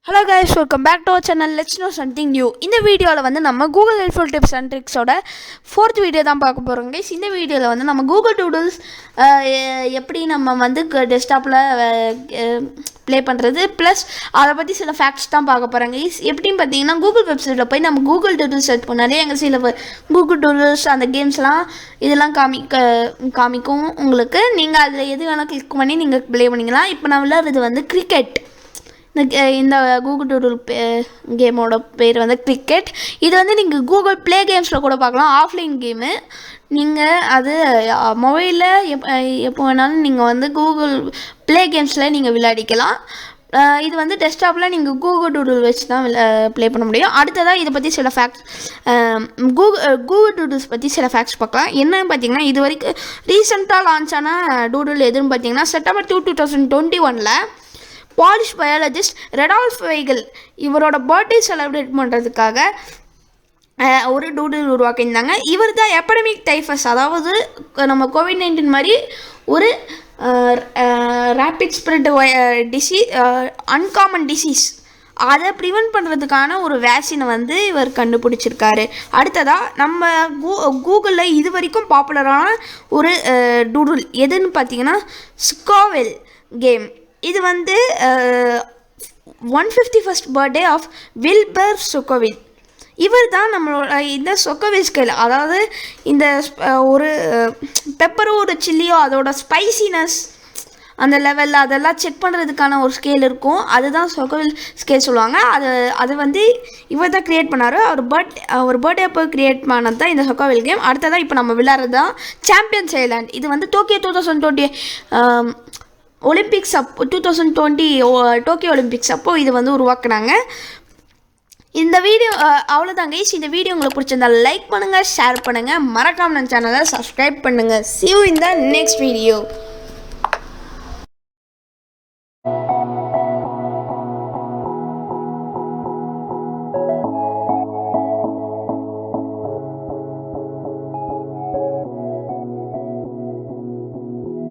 Hello guys, welcome back to our channel. Let's know something new. In the video la நம்ம Google helpful tips and tricks ஓட 4th video தான் பார்க்க போறோம் guys. இந்த வீடியோல நம்ம Google Doodles எப்படி நம்ம டெஸ்க்டாப்ல ப்ளே பண்றது ப்ளஸ் அத பத்தி சில ஃபேக்ட்ஸ் தான் பார்க்க போறோம் guys. எப்படின்னு பாத்தீங்கன்னா Google வெப்சைட்ல போய் நம்ம Google Doodles சர்ச் பண்ணாலே அங்க சில Google Doodles அந்த கேம்ஸ்லாம் இதெல்லாம் காமிக்கும் உங்களுக்கு. நீங்க அதுல எது வேணா கிளிக் பண்ணி நீங்க ப்ளே பண்ணிக்கலாம். இப்போ நான் விளையாடுறது கிரிக்கெட். இந்த கூகுள் டூடுல் கேமோட பேர் கிரிக்கெட். இது நீங்கள் கூகுள் ப்ளே கேம்ஸில் கூட பார்க்கலாம். Offline game. நீங்கள் அது மொபைலில் எப்போ வேணாலும் நீங்கள் கூகுள் ப்ளே கேம்ஸில் நீங்கள் விளையாடிக்கலாம். இது டெஸ்க்டாப்பில் நீங்கள் கூகுள் டூடுல் வச்சு தான் ப்ளே பண்ண முடியும். அடுத்ததாக இதை பற்றி சில ஃபேக்ட்ஸ் கூகுள் டூடுல்ஸ் பற்றி சில ஃபேக்ட்ஸ் பார்க்கலாம். என்னன்னு பார்த்தீங்கன்னா இது வரைக்கும் ரீசெண்டாக லான்ச் ஆன டூடுல் எதுன்னு பார்த்தீங்கன்னா செப்டம்பர் 2021 பாலிஷ் பயாலஜிஸ்ட் ரெடால்ஃப் வைகல் இவரோட பர்த்டே செலிப்ரேட் பண்ணுறதுக்காக ஒரு டூடில் உருவாக்கியிருந்தாங்க. இவர் தான் எபிடமிக் டைஃபஸ், அதாவது நம்ம கோவிட்-19 மாதிரி ஒரு ரேபிட் ஸ்ப்ரெட் அன்காமன் டிசீஸ் அதை ப்ரிவென்ட் பண்ணுறதுக்கான ஒரு வேக்சினை இவர் கண்டுபிடிச்சிருக்காரு. அடுத்ததாக நம்ம கூகுளில் இது வரைக்கும் பாப்புலரான ஒரு டூடுல் எதுன்னு பார்த்தீங்கன்னா ஸ்கோவெல் கேம். இது 151st பர்த்டே ஆஃப் வில்பர் சொக்கோவில். இவர் தான் நம்மளோட இந்த சொக்கோவில் ஸ்கேல், அதாவது இந்த ஒரு பெப்பரோ ஒரு சில்லியோ அதோட ஸ்பைசினஸ் அந்த லெவலில் அதெல்லாம் செக் பண்ணுறதுக்கான ஒரு ஸ்கேல் இருக்கும். அதுதான் சொக்கோவில் ஸ்கேல் சொல்லுவாங்க. அது இவர் தான் க்ரியேட் பண்ணார். அவர் பர்த்டே அப்போ க்ரியேட் பண்ணது தான் இந்த சொக்கோவில் கேம். அடுத்ததான் இப்போ நம்ம விளையாடுறது தான் சாம்பியன்ஸ் ஐலாண்ட். இது டோக்கியோ 2020 ஒலிம்பிக்ஸ் 2020 டோக்கியோ ஒலிம்பிக்ஸ் அப்போது இது உருவாக்குனாங்க. இந்த வீடியோ அவ்வளோதான் கைஸ். இந்த வீடியோ உங்களுக்கு பிடிச்சிருந்தா லைக் பண்ணுங்கள், ஷேர் பண்ணுங்கள், மறக்காம நம்ம சேனலை சப்ஸ்கிரைப் பண்ணுங்கள். See you in the next video.